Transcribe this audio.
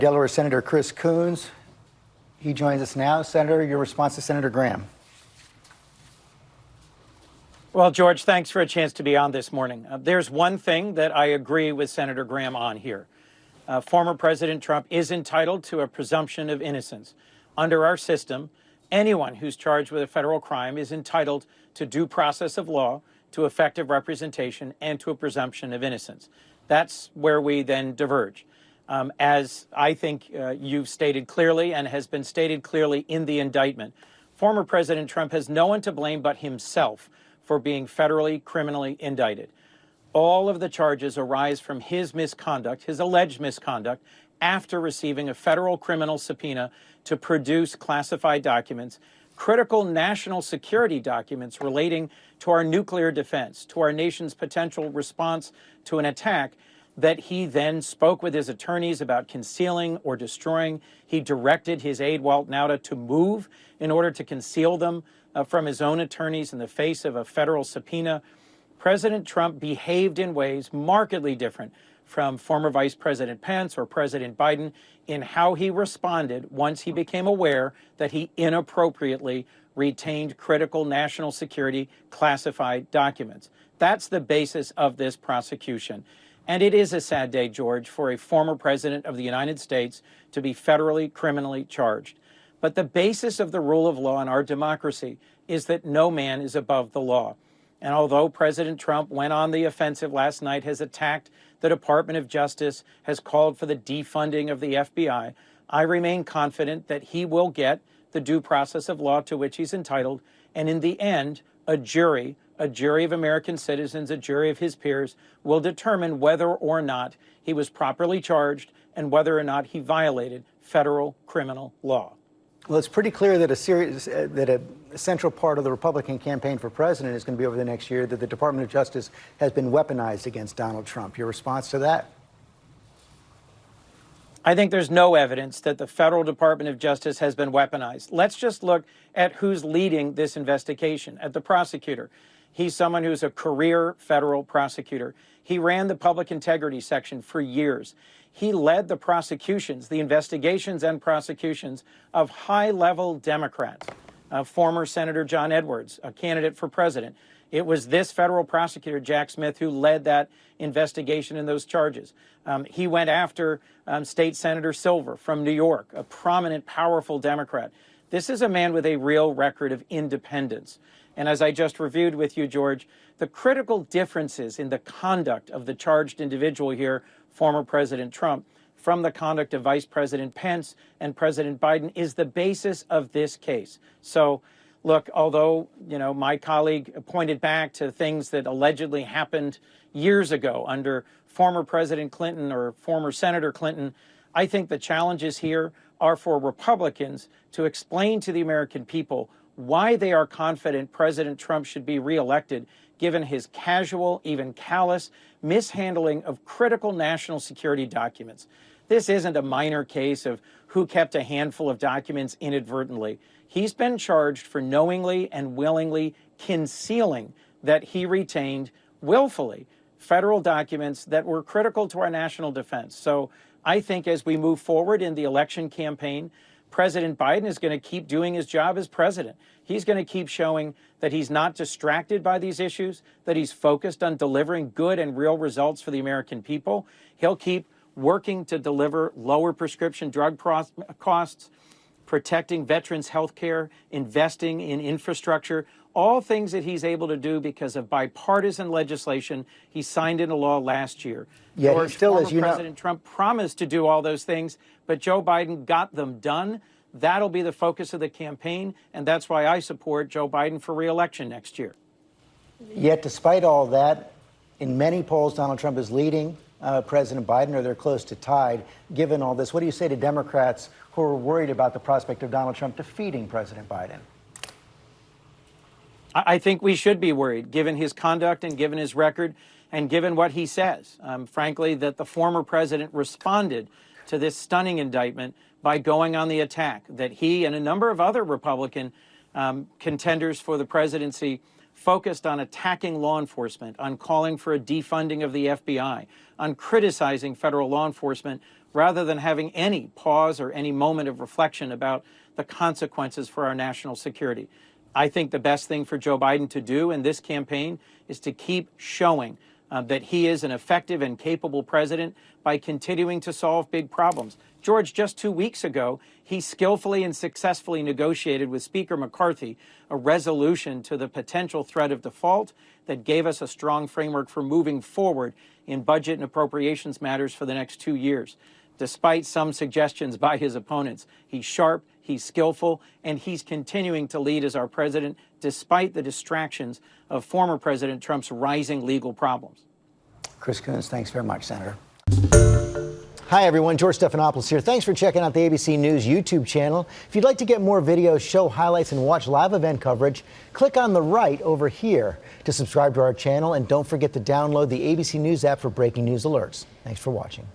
Delaware Senator Chris Coons. He joins us now. Senator, your response to Senator Graham. Well, George, thanks for a chance to be on this morning. There's one thing that I agree with Senator Graham on here. Former President Trump is entitled to a presumption of innocence. Under our system, anyone who's charged with a federal crime is entitled to due process of law, to effective representation, and to a presumption of innocence. That's where we then diverge. As I think you've stated clearly and has been stated clearly in the indictment, former President Trump has no one to blame but himself for being federally criminally indicted. All of the charges arise from his misconduct, his alleged misconduct, after receiving a federal criminal subpoena to produce classified documents, critical national security documents relating to our nuclear defense, to our nation's potential response to an attack, that he then spoke with his attorneys about concealing or destroying. He directed his aide, Walt Nauta, to move in order to conceal them from his own attorneys in the face of a federal subpoena. President Trump behaved in ways markedly different from former Vice President Pence or President Biden in how he responded once he became aware that he inappropriately retained critical national security classified documents. That's the basis of this prosecution. And it is a sad day, George, for a former president of the United States to be federally criminally charged. But the basis of the rule of law in our democracy is that no man is above the law. And although President Trump went on the offensive last night, has attacked the Department of Justice, has called for the defunding of the FBI, I remain confident that he will get the due process of law to which he's entitled. And in the end, a jury of American citizens, a jury of his peers, will determine whether or not he was properly charged and whether or not he violated federal criminal law. Well, it's pretty clear that a central part of the Republican campaign for president is going to be over the next year that the Department of Justice has been weaponized against Donald Trump. Your response to that? I think there's no evidence that the federal Department of Justice has been weaponized. Let's just look at who's leading this investigation, at the prosecutor. He's someone who's a career federal prosecutor. He ran the public integrity section for years. He led the prosecutions, the investigations and prosecutions of high-level Democrats. Former Senator John Edwards, a candidate for president. It was this federal prosecutor, Jack Smith, who led that investigation and those charges. He went after State Senator Silver from New York, a prominent, powerful Democrat. This is a man with a real record of independence. And as I just reviewed with you, George, the critical differences in the conduct of the charged individual here, former President Trump, from the conduct of Vice President Pence and President Biden is the basis of this case. So, look, although, my colleague pointed back to things that allegedly happened years ago under former President Clinton or former Senator Clinton, I think the challenges here are for Republicans to explain to the American people why they are confident President Trump should be reelected, given his casual, even callous, mishandling of critical national security documents. This isn't a minor case of who kept a handful of documents inadvertently. He's been charged for knowingly and willingly concealing that he retained willfully federal documents that were critical to our national defense. So I think as we move forward in the election campaign, President Biden is going to keep doing his job as president. He's going to keep showing that he's not distracted by these issues, that he's focused on delivering good and real results for the American people. He'll keep working to deliver lower prescription drug costs, protecting veterans' health care, investing in infrastructure, all things that he's able to do because of bipartisan legislation he signed into law last year. Yet he still, as you know, President Trump promised to do all those things, but Joe Biden got them done. That'll be the focus of the campaign, and that's why I support Joe Biden for re-election next year. Yet, despite all that, in many polls, Donald Trump is leading President Biden, or they're close to tied. Given all this, what do you say to Democrats who are worried about the prospect of Donald Trump defeating President Biden? I think we should be worried, given his conduct and given his record and given what he says. Frankly, that the former president responded to this stunning indictment by going on the attack, that he and a number of other Republican contenders for the presidency focused on attacking law enforcement, on calling for a defunding of the FBI, on criticizing federal law enforcement rather than having any pause or any moment of reflection about the consequences for our national security. I think the best thing for Joe Biden to do in this campaign is to keep showing that he is an effective and capable president by continuing to solve big problems. George, just 2 weeks ago, he skillfully and successfully negotiated with Speaker McCarthy a resolution to the potential threat of default that gave us a strong framework for moving forward in budget and appropriations matters for the next 2 years. Despite some suggestions by his opponents, he's sharp, he's skillful, and he's continuing to lead as our president despite the distractions of former President Trump's rising legal problems. Chris Coons, thanks very much, Senator. Hi, everyone. George Stephanopoulos here. Thanks for checking out the ABC News YouTube channel. If you'd like to get more videos, show highlights, and watch live event coverage, click on the right over here to subscribe to our channel. And don't forget to download the ABC News app for breaking news alerts. Thanks for watching.